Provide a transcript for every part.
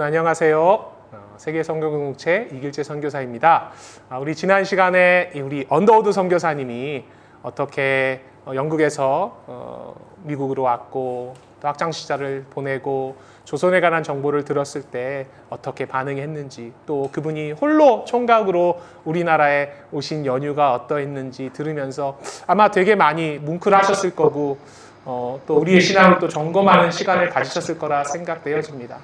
안녕하세요. 세계 성경공동체 이길재 선교사입니다. 우리 지난 시간에 우리 언더우드 선교사님이 어떻게 영국에서 미국으로 왔고 또 학창 시절을 보내고 조선에 관한 정보를 들었을 때 어떻게 반응했는지, 또 그분이 홀로 총각으로 우리나라에 오신 연유가 어떠했는지 들으면서 아마 되게 많이 뭉클하셨을 거고 또 우리의 신앙을 또 점검하는 시간을 가지셨을 거라 생각되어집니다.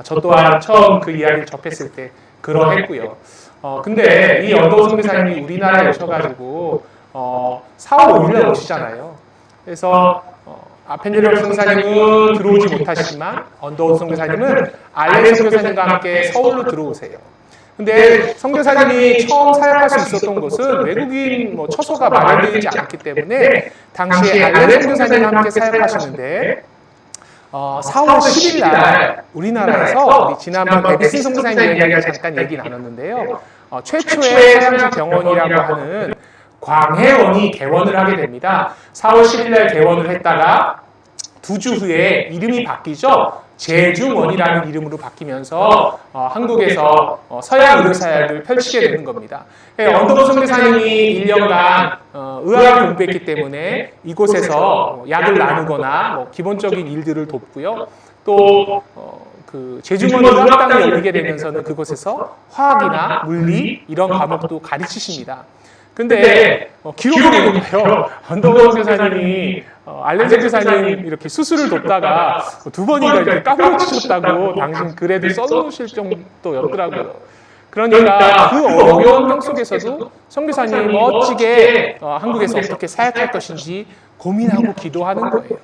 저 또한 처음 그 이야기를 접했을 때 그러했고요. 근데 이 언더우드 선교사님이 우리나라에 오셔가지고 4월 5일에 오시잖아요. 그래서 아펜젤러 선교사님은 들어오지 못하시지만 언더우드 선교사님은 알렌 선교사님과 함께 서울로 들어오세요. 근데 선교사님이 처음 사역할 수 있었던 곳은 외국인 처소가 마련되지 않았기 때문에 당시에 알렌 선교사님과 함께 사역하시는데 4월 10일 날 우리나라에서 우리 지난번 에비슨 선교사님 이야기를 잠깐 얘기 나눴는데요. 최초의 사양지 병원이라고 하는 광해원이 개원을 하게 됩니다. 4월 10일 날 개원을 했다가 2주 후에 이름이 바뀌죠. 제중원이라는 이름으로 바뀌면서 한국에서 서양 의료사역을 펼치게 되는 겁니다. 언더우드 선교사님이 1년간 의학을 공부했기 때문에 이곳에서 약을 나누거나 기본적인 일들을 돕고요. 또 그 제중원 의학당이 열리게 되면서는 그곳에서 화학이나 물리 이런 과목도 가르치십니다. 근데 기록을 보니까요, 언더우드 선교사님이 알렌 선교사님 이렇게 수술을 돕다가 2번인가 이렇게 까무러치셨다고 당신 글에도 써놓으실 정도였더라고요. 그러니까 그 어려운 환경 속에서도 선교사님이 멋지게 한국에서 어떻게 사역할 것인지 고민하고 기도하는 거예요.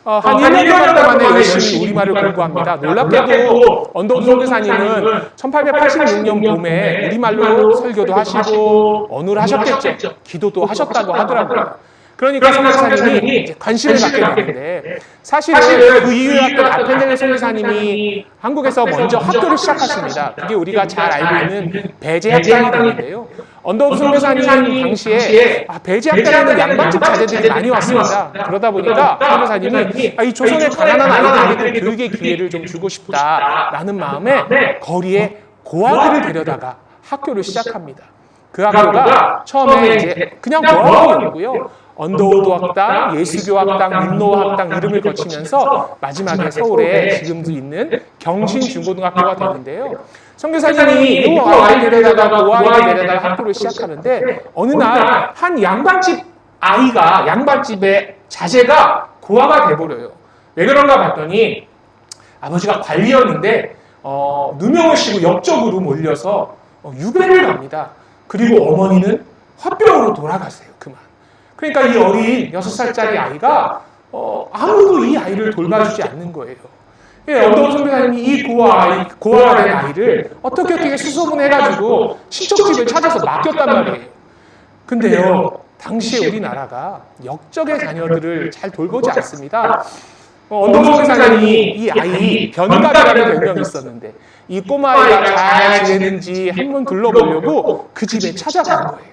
한 1년 동안에 열심히 우리말을 공부합니다. 놀랍게도 언더우드 선교사님은 1886년 봄에 우리말로 설교도 하시고 언어를 하셨겠죠. 기도도 하셨다고 하더라고요. 그러니까 선교사님이 이제 관심을 갖게 되는데, 사실은 그 이후에 왔던 아펜젤러 선교사님이 한국에서 먼저 학교를 시작하십니다. 그게 우리가 잘 알고 있는 배제학당이 되는데요. 언더우드 선교사님 당시에 배제학당에는 양반집 자제들이 많이 왔습니다. 그러다 보니까 선교사님이 이 조선의 가난한 아이들에게 교육의 기회를 좀 주고 싶다라는 마음에 거리에 고아들을 데려다가 학교를 시작합니다. 그 학교가 처음에 이제 그냥 고아학교였고요. 언더우드 학당, 예수교 학당, 민노 학당 이름을 거치면서 마지막에 서울에 지금도 있는 경신 중고등학교가 되는데요. 선교사님이 이 아이를 데려다가 고아를 데려다가 학교를 시작하는데 어느 날 한 양반집 아이가, 양반집의 자제가 고아가 돼버려요. 왜 그런가 봤더니 아버지가 관리였는데 누명을 씌고 역적으로 몰려서 유배를 갑니다. 그리고 어머니는 화병으로 돌아가세요. 그만. 그러니까 이 어린 6살짜리 아이가 아무도 이 아이를 돌봐주지 않는 거예요. 언더우드 선교사님이 이 고아가 된 아이를 어떻게 수소문해가지고 친척집을 찾아서 맡겼단 말이에요. 근데요, 당시에 우리나라가 역적의 자녀들을 잘 돌보지 않습니다. 언더우드 선교사님이 이 아이 변갑이라는 별명이 있었는데 이 꼬마아이가 잘 지내는지 한번 둘러보려고 그 집에 찾아간 거예요.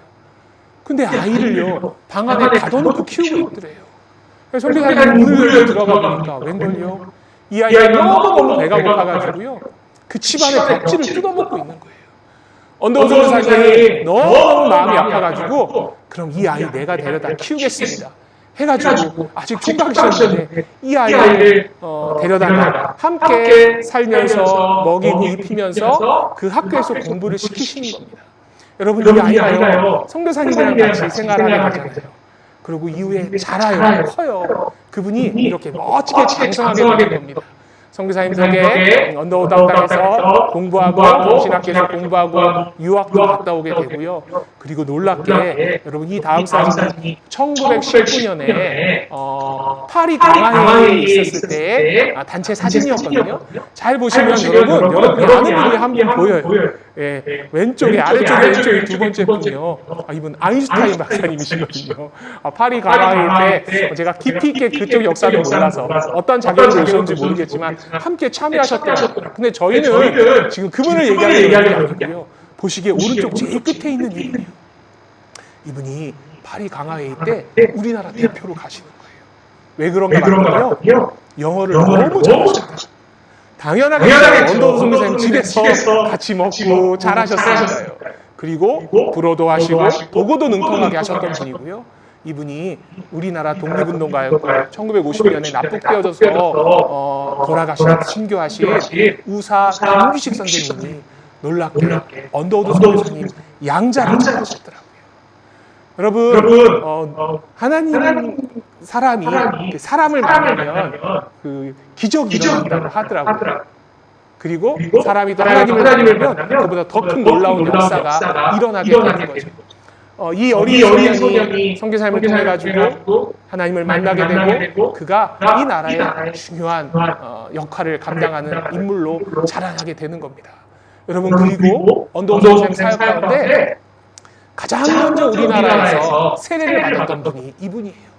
근데 아이를요, 방 안에 가둬놓고 키우고 있더래요. 그래서 선교사님이 문을 열고 들어가 보니까 웬걸요, 이 아이가 너무 배가 고파가지고요, 그 집안의 벽지를 뜯어먹고 있는 거예요. 언더우드 선교사님이 너무 마음이 아파가지고 그럼 이 아이 내가 데려다 키우겠습니다 해가지고 아직 총각이셨는데 이 아이를 데려다가 함께 살면서 먹이고 입히면서 그 학교에서 공부를 시키시는 겁니다. 여러분, 이 아이가요, 선교사님이랑 같이 생활하게 되잖아요. 그리고 이후에 자라요, 커요. 그분이 이렇게 멋지게 장성하게 되는 겁니다. 선교사님 덕에 언더우드 학당에서 공부하고 경신학교에서 공부하고 유학도 갔다 오게 되고요. 그리고 놀랍게 여러분, 이 다음 사진은 1919년에 파리 강화회에 있었을 때 단체 사진이었거든요. 잘 보시면 여러분이 아는 분이 한 분 보여요. 왼쪽에, 아래쪽에 왼쪽에 두 번째 분이요. 이분 아인슈타인 박사님이시거든요. 파리 강화회 때 제가 깊이 있게 그쪽 역사를 몰라서 어떤 자격으로 오셨는지 모르겠지만 함께 참여하셨더라고요. 근데 저희는 지금 그분을 얘기하는 게 아니고요. 보시기에 오른쪽 제일 끝에 있는 이분이요. 이분이 파리 강화회의 때 우리나라 대표로 가시는 거예요. 왜 그런가 봤더니요, 영어를 너무 잘하셨다. 당연하게 언더우드 선교사님 집에서 같이 먹고 잘하셨으니까요. 그리고 불어도 하시고 도구도 능통하게 하셨던 분이고요. 이분이 우리나라 독립운동가였고 1950년에 납북되어져서 돌아가신 순교하신 우사 김규식 선생님이 놀랍게 언더우드 선교사님 양자를 하셨더라고요. 여러분, 하나님 사람이 사람을 만나면 그 기적이 일어난다고 하더라고요. 그리고 사람이 또 하나님을 만나면 그보다 더 큰 놀라운 역사가 일어나게 되는 거죠. 이 어린 소년이 선교사님을 통해 가지고 하나님을 만나게 되고 그가 이 나라의 중요한 역할을 감당하는 인물로 자라나게 되는 겁니다. 여러분, 그리고 언더우드 선교사님 사역 가운데 가장 먼저 우리나라에서 세례를 받았던 분이 이분이에요.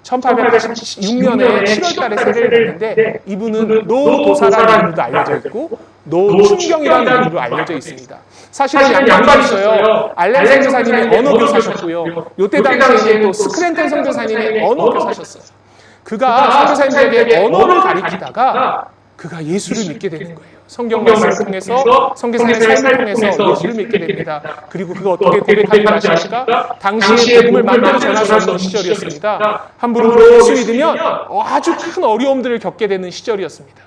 1886년에 7월 달에 세례를 받는데 이분은 노도사라는 이름으로 알려져 있고 노춘경이라는 이름으로 알려져 있습니다. 사실은 양반이 있어요. 알렌 선교사님이 언어교사셨고요. 이때 당시에 또 스크랜턴 선교사님이 언어교사셨어요. 그가 선교사님들에게 언어를 가리키다가 그가 예수를 믿게 되는 거예요. 성경 말씀을 통해서 선교사의 삶을 통해서 예수를 믿게 됩니다. 그리고 그가 어떻게 고백하는가 하십니까? 당시에 복음을 마음대로 전할 수 없는 시절이었습니다. 함부로 예수 믿으면 아주 큰 어려움들을 겪게 되는 시절이었습니다.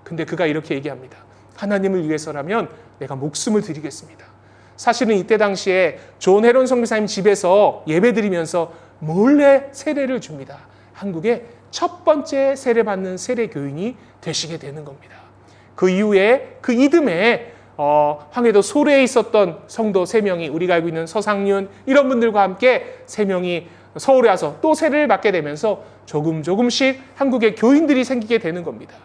근데 그가 이렇게 얘기합니다. 하나님을 위해서라면 내가 목숨을 드리겠습니다. 사실은 이때 당시에 존 헤론 선교사님 집에서 예배드리면서 몰래 세례를 줍니다. 한국의 첫 번째 세례받는 세례교인이 되시게 되는 겁니다. 그 이후에 그 이듬해 황해도 소래에 있었던 성도 3명이 우리가 알고 있는 서상윤 이런 분들과 함께 3명이 서울에 와서 또 세례를 받게 되면서 조금씩 한국의 교인들이 생기게 되는 겁니다.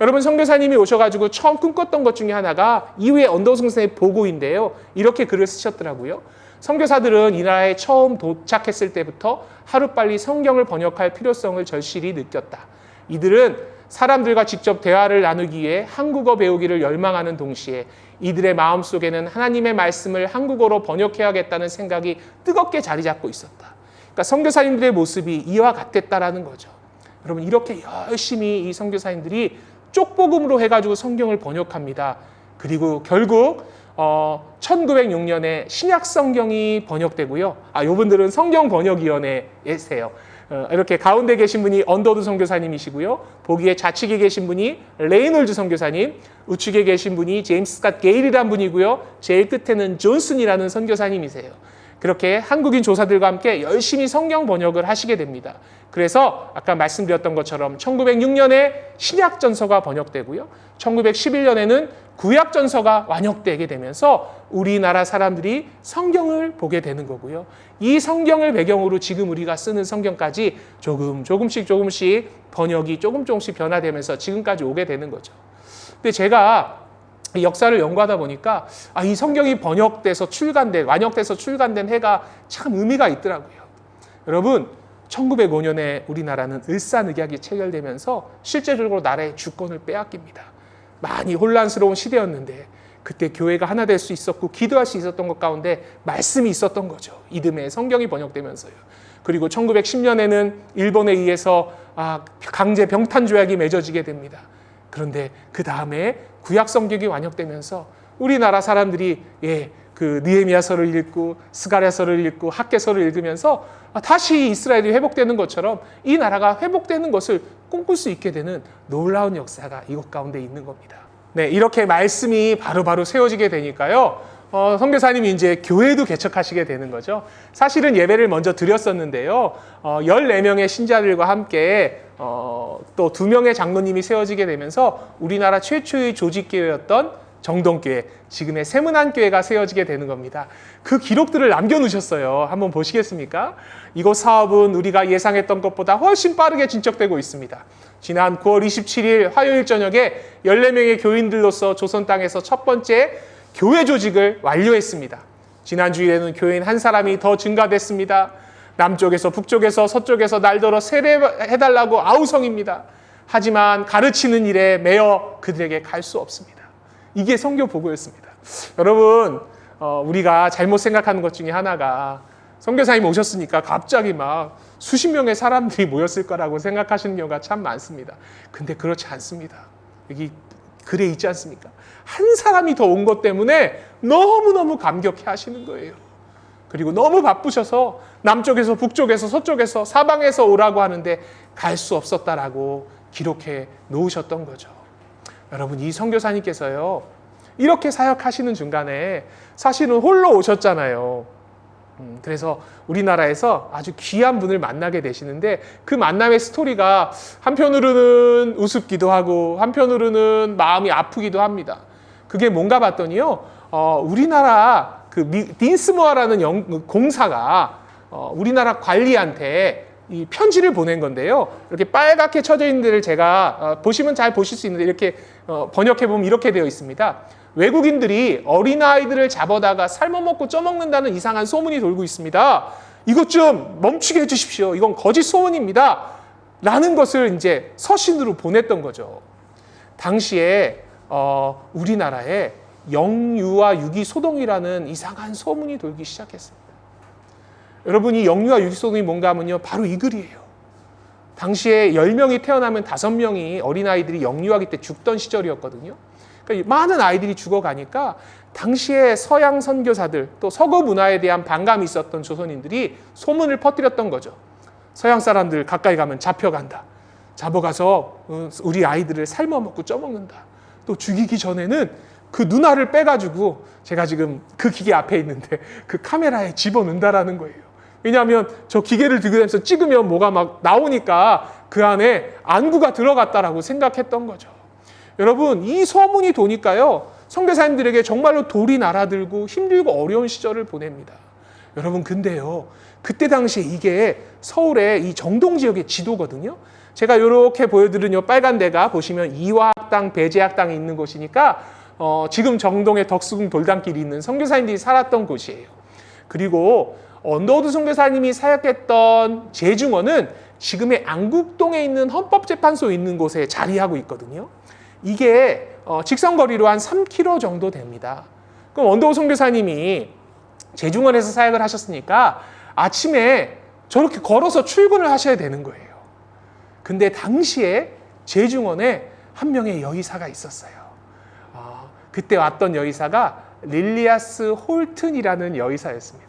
여러분, 선교사님이 오셔가지고 처음 꿈꿨던 것 중에 하나가 이후에 언더우드 선교사의 보고인데요. 이렇게 글을 쓰셨더라고요. 선교사들은 이 나라에 처음 도착했을 때부터 하루빨리 성경을 번역할 필요성을 절실히 느꼈다. 이들은 사람들과 직접 대화를 나누기 위해 한국어 배우기를 열망하는 동시에 이들의 마음속에는 하나님의 말씀을 한국어로 번역해야겠다는 생각이 뜨겁게 자리 잡고 있었다. 그러니까 선교사님들의 모습이 이와 같았다라는 거죠. 여러분, 이렇게 열심히 이 선교사님들이 쪽복음으로 해가지고 성경을 번역합니다. 그리고 결국 1906년에 신약 성경이 번역되고요. 이분들은 성경번역위원회에세요. 이렇게 가운데 계신 분이 언더우드 선교사님이시고요. 보기에 좌측에 계신 분이 레이놀즈 선교사님, 우측에 계신 분이 제임스 스캇 게일이라는 분이고요. 제일 끝에는 존슨이라는 선교사님이세요. 그렇게 한국인 조사들과 함께 열심히 성경 번역을 하시게 됩니다. 그래서 아까 말씀드렸던 것처럼 1906년에 신약전서가 번역되고요. 1911년에는 구약전서가 완역되게 되면서 우리나라 사람들이 성경을 보게 되는 거고요. 이 성경을 배경으로 지금 우리가 쓰는 성경까지 조금씩 번역이 조금씩 변화되면서 지금까지 오게 되는 거죠. 근데 제가 이 역사를 연구하다 보니까 이 성경이 완역돼서 출간된 해가 참 의미가 있더라고요. 여러분, 1905년에 우리나라는 을사늑약이 체결되면서 실제적으로 나라의 주권을 빼앗깁니다. 많이 혼란스러운 시대였는데 그때 교회가 하나 될 수 있었고 기도할 수 있었던 것 가운데 말씀이 있었던 거죠. 이듬해 성경이 번역되면서요. 그리고 1910년에는 일본에 의해서 강제 병탄 조약이 맺어지게 됩니다. 그런데 그 다음에 구약 성경이 완역되면서 우리나라 사람들이 그 느헤미야서를 읽고 스가랴서를 읽고 학개서를 읽으면서 다시 이스라엘이 회복되는 것처럼 이 나라가 회복되는 것을 꿈꿀 수 있게 되는 놀라운 역사가 이곳 가운데 있는 겁니다. 네, 이렇게 말씀이 바로바로 세워지게 되니까요. 선교사님이 이제 교회도 개척하시게 되는 거죠. 사실은 예배를 먼저 드렸었는데요. 14명의 신자들과 함께 또 2명의 장로님이 세워지게 되면서 우리나라 최초의 조직교회였던 정동교회, 지금의 세문안교회가 세워지게 되는 겁니다. 그 기록들을 남겨놓으셨어요. 한번 보시겠습니까? 이곳 사업은 우리가 예상했던 것보다 훨씬 빠르게 진척되고 있습니다. 지난 9월 27일 화요일 저녁에 14명의 교인들로서 조선 땅에서 첫 번째 교회 조직을 완료했습니다. 지난 주일에는 교인 한 사람이 더 증가됐습니다. 남쪽에서 북쪽에서 서쪽에서 날더러 세례해달라고 아우성입니다. 하지만 가르치는 일에 매여 그들에게 갈 수 없습니다. 이게 선교 보고였습니다. 여러분, 우리가 잘못 생각하는 것 중에 하나가 선교사님 오셨으니까 갑자기 막 수십 명의 사람들이 모였을 거라고 생각하시는 경우가 참 많습니다. 근데 그렇지 않습니다. 여기 글에 있지 않습니까? 한 사람이 더 온 것 때문에 너무너무 감격해 하시는 거예요. 그리고 너무 바쁘셔서 남쪽에서 북쪽에서 서쪽에서 사방에서 오라고 하는데 갈 수 없었다라고 기록해 놓으셨던 거죠. 여러분, 이 선교사님께서요, 이렇게 사역하시는 중간에 사실은 홀로 오셨잖아요. 그래서 우리나라에서 아주 귀한 분을 만나게 되시는데 그 만남의 스토리가 한편으로는 우습기도 하고 한편으로는 마음이 아프기도 합니다. 그게 뭔가 봤더니요, 우리나라 그 딘스모어라는 공사가 우리나라 관리한테 이 편지를 보낸 건데요. 이렇게 빨갛게 쳐져 있는 데를 제가 보시면 잘 보실 수 있는데 이렇게 번역해 보면 이렇게 되어 있습니다. 외국인들이 어린아이들을 잡아다가 삶아먹고 쪄먹는다는 이상한 소문이 돌고 있습니다. 이것 좀 멈추게 해주십시오. 이건 거짓 소문입니다. 라는 것을 이제 서신으로 보냈던 거죠. 당시에 우리나라에 영유아 유기소동이라는 이상한 소문이 돌기 시작했습니다. 여러분, 이 영유아 유기소동이 뭔가 하면요, 바로 이 글이에요. 당시에 10명이 태어나면 5명이 어린아이들이 영유아기 때 죽던 시절이었거든요. 그러니까 많은 아이들이 죽어가니까 당시에 서양 선교사들 또 서구 문화에 대한 반감이 있었던 조선인들이 소문을 퍼뜨렸던 거죠. 서양 사람들 가까이 가면 잡혀간다. 잡아가서 우리 아이들을 삶아먹고 쪄먹는다. 또 죽이기 전에는 그 눈알을 빼가지고 제가 지금 그 기계 앞에 있는데 그 카메라에 집어넣는다라는 거예요. 왜냐하면 저 기계를 들고 다니면서 찍으면 뭐가 막 나오니까 그 안에 안구가 들어갔다라고 생각했던 거죠. 여러분, 이 소문이 도니까요, 선교사님들에게 정말로 돌이 날아들고 힘들고 어려운 시절을 보냅니다. 여러분, 근데요, 그때 당시에 이게 서울의 이 정동 지역의 지도거든요. 제가 이렇게 보여드린 이 빨간 데가 보시면 이화학당, 배재학당이 있는 곳이니까 지금 정동에 덕수궁 돌담길이 있는 선교사님들이 살았던 곳이에요. 그리고 언더우드 선교사님이 사역했던 제중원은 지금의 안국동에 있는 헌법재판소 있는 곳에 자리하고 있거든요. 이게 직선거리로 한 3km 정도 됩니다. 그럼 언더우드 선교사님이 제중원에서 사역을 하셨으니까 아침에 저렇게 걸어서 출근을 하셔야 되는 거예요. 근데 당시에 제중원에 한 명의 여의사가 있었어요. 그때 왔던 여의사가 릴리아스 홀튼이라는 여의사였습니다.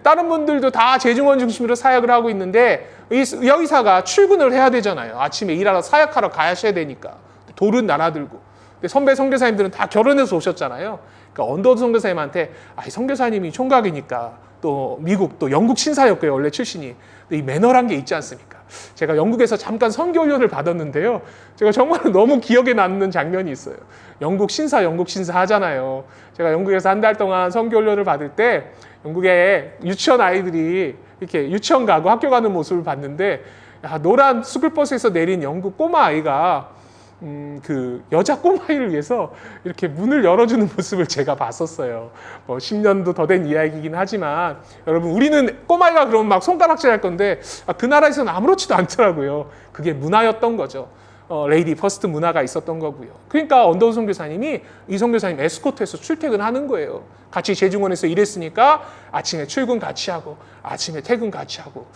다른 분들도 다 제중원 중심으로 사역을 하고 있는데 이 여의사가 출근을 해야 되잖아요. 아침에 일하러 사역하러 가셔야 되니까. 돌은 날아들고. 근데 선배 선교사님들은 다 결혼해서 오셨잖아요. 그러니까 언더우드 선교사님한테 선교사님이 총각이니까 또 미국 또 영국 신사였고요. 원래 출신이. 이 매너란 게 있지 않습니까? 제가 영국에서 잠깐 선교훈련을 받았는데요. 제가 정말 너무 기억에 남는 장면이 있어요. 영국 신사 하잖아요. 제가 영국에서 한 달 동안 선교훈련을 받을 때 영국의 유치원 아이들이 이렇게 유치원 가고 학교 가는 모습을 봤는데 노란 스쿨버스에서 내린 영국 꼬마 아이가 그 여자 꼬마아이를 위해서 이렇게 문을 열어주는 모습을 제가 봤었어요. 10년도 더 된 이야기이긴 하지만 여러분, 우리는 꼬마아이가 그러면 막 손가락질 할 건데 그 나라에서는 아무렇지도 않더라고요. 그게 문화였던 거죠. 레이디 퍼스트 문화가 있었던 거고요. 그러니까 언더우드 선교사님이 이 선교사님 에스코트해서 출퇴근하는 거예요. 같이 제중원에서 일했으니까 아침에 출근 같이 하고 아침에 퇴근 같이 하고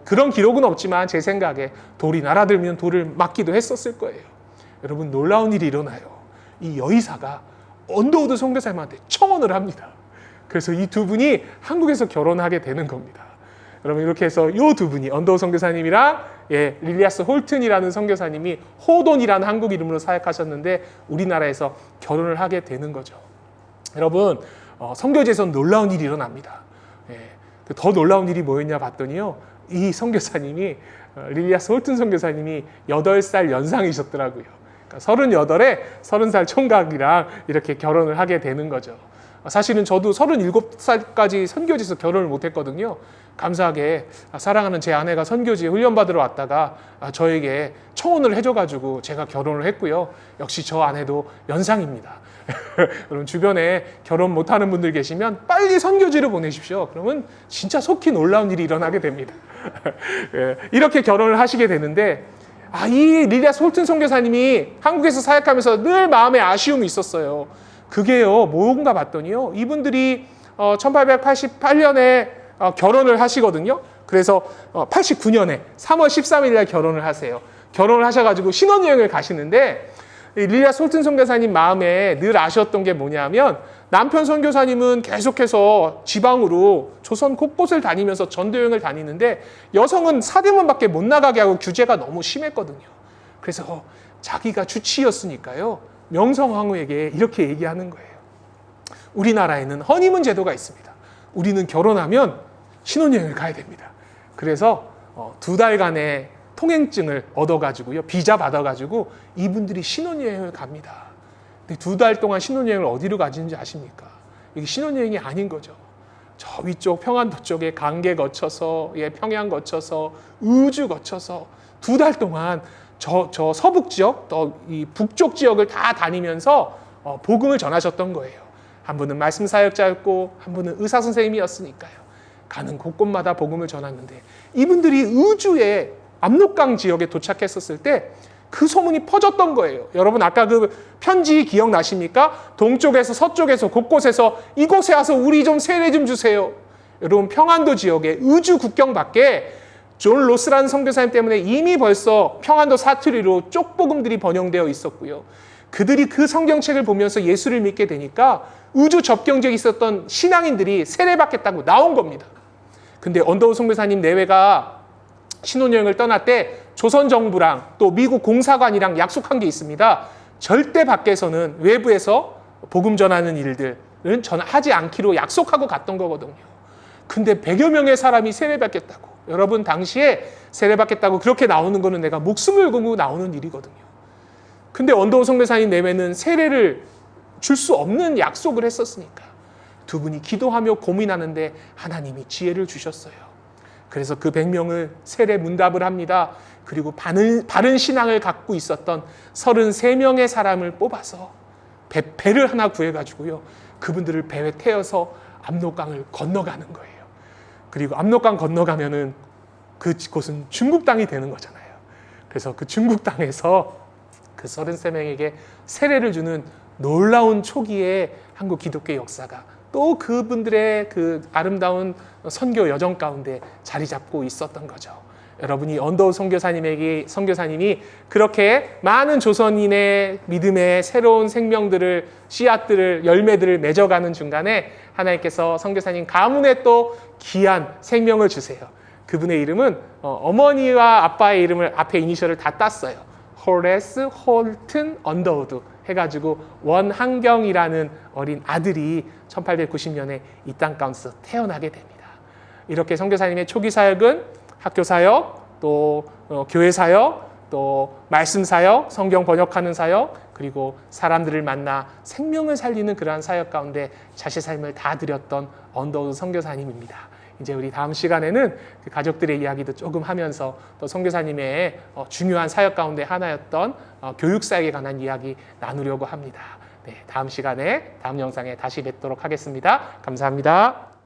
그런 기록은 없지만 제 생각에 돌이 날아들면 돌을 맞기도 했었을 거예요. 여러분, 놀라운 일이 일어나요. 이 여의사가 언더우드 선교사님한테 청혼을 합니다. 그래서 이 두 분이 한국에서 결혼하게 되는 겁니다. 여러분, 이렇게 해서 이 두 분이 언더우드 선교사님이랑 릴리아스 홀튼이라는 선교사님이 호돈이라는 한국 이름으로 사역하셨는데 우리나라에서 결혼을 하게 되는 거죠. 여러분, 선교지에서는 놀라운 일이 일어납니다. 더 놀라운 일이 뭐였냐 봤더니요, 이 선교사님이 릴리아스 홀튼 선교사님이 8살 연상이셨더라고요. 그러니까 38에 30살 총각이랑 이렇게 결혼을 하게 되는 거죠. 사실은 저도 37살까지 선교지에서 결혼을 못했거든요. 감사하게 사랑하는 제 아내가 선교지에 훈련받으러 왔다가 저에게 청혼을 해줘가지고 제가 결혼을 했고요. 역시 저 아내도 연상입니다. 여러분, 주변에 결혼 못하는 분들 계시면 빨리 선교지로 보내십시오. 그러면 진짜 속히 놀라운 일이 일어나게 됩니다. 이렇게 결혼을 하시게 되는데 이 릴리아스 홀튼 선교사님이 한국에서 사역하면서 늘 마음에 아쉬움이 있었어요. 그게요, 뭔가 봤더니요, 이분들이 1888년에 결혼을 하시거든요. 그래서 89년에 3월 13일 날 결혼을 하세요. 결혼을 하셔가지고 신혼여행을 가시는데 릴리아 솔튼 선교사님 마음에 늘 아셨던 게 뭐냐면 남편 선교사님은 계속해서 지방으로 조선 곳곳을 다니면서 전도여행을 다니는데 여성은 사대문밖에 못 나가게 하고 규제가 너무 심했거든요. 그래서 자기가 주치였으니까요. 명성황후에게 이렇게 얘기하는 거예요. 우리나라에는 허니문 제도가 있습니다. 우리는 결혼하면 신혼여행을 가야 됩니다. 그래서 2달간의 통행증을 얻어가지고요. 비자 받아가지고 이분들이 신혼여행을 갑니다. 근데 2달 동안 신혼여행을 어디로 가지는지 아십니까? 이게 신혼여행이 아닌 거죠. 저 위쪽 평안도 쪽에 강계 거쳐서, 평양 거쳐서, 우주 거쳐서 2달 동안 저 서북 지역, 또 이 북쪽 지역을 다 다니면서 복음을 전하셨던 거예요. 한 분은 말씀 사역자였고 한 분은 의사 선생님이었으니까요. 가는 곳곳마다 복음을 전하는데 이분들이 우주의 압록강 지역에 도착했었을 때 그 소문이 퍼졌던 거예요. 여러분 아까 그 편지 기억나십니까? 동쪽에서 서쪽에서 곳곳에서 이곳에 와서 우리 좀 세례 좀 주세요. 여러분 평안도 지역의 우주 국경 밖에 존 로스라는 선교사님 때문에 이미 벌써 평안도 사투리로 쪽복음들이 번영되어 있었고요. 그들이 그 성경책을 보면서 예수를 믿게 되니까 우주 접경지에 있었던 신앙인들이 세례받겠다고 나온 겁니다. 근데 언더우드 선교사님 내외가 신혼여행을 떠날 때 조선정부랑 또 미국 공사관이랑 약속한 게 있습니다. 절대 밖에서는 외부에서 복음 전하는 일들은 하지 않기로 약속하고 갔던 거거든요. 근데 100여 명의 사람이 세례받겠다고. 여러분 당시에 세례받겠다고 그렇게 나오는 거는 내가 목숨을 걸고 나오는 일이거든요. 근데 언더우드 선교사님 내외는 세례를 줄 수 없는 약속을 했었으니까 두 분이 기도하며 고민하는데 하나님이 지혜를 주셨어요. 그래서 그 100명을 세례 문답을 합니다. 그리고 바른 신앙을 갖고 있었던 33명의 사람을 뽑아서 배를 하나 구해가지고요. 그분들을 배에 태워서 압록강을 건너가는 거예요. 그리고 압록강 건너가면은 그곳은 중국 땅이 되는 거잖아요. 그래서 그 중국 땅에서 그 33명에게 세례를 주는 놀라운 초기의 한국 기독교 역사가 또 그분들의 그 아름다운 선교 여정 가운데 자리 잡고 있었던 거죠. 여러분이 언더우드 선교사님이 그렇게 많은 조선인의 믿음의 새로운 생명들을 씨앗들을 열매들을 맺어가는 중간에 하나님께서 선교사님 가문에 또 귀한 생명을 주세요. 그분의 이름은 어머니와 아빠의 이름을 앞에 이니셜을 다 땄어요. 호레스 홀튼 언더우드 해가지고 원한경이라는 어린 아들이 1890년에 이 땅 가운데서 태어나게 됩니다. 이렇게 선교사님의 초기 사역은 학교 사역, 또 교회 사역, 또 말씀 사역, 성경 번역하는 사역, 그리고 사람들을 만나 생명을 살리는 그러한 사역 가운데 자신의 삶을 다 드렸던 언더우드 선교사님입니다. 이제 우리 다음 시간에는 그 가족들의 이야기도 조금 하면서 또 선교사님의 중요한 사역 가운데 하나였던 교육 사역에 관한 이야기 나누려고 합니다. 네, 다음 시간에 다음 영상에 다시 뵙도록 하겠습니다. 감사합니다.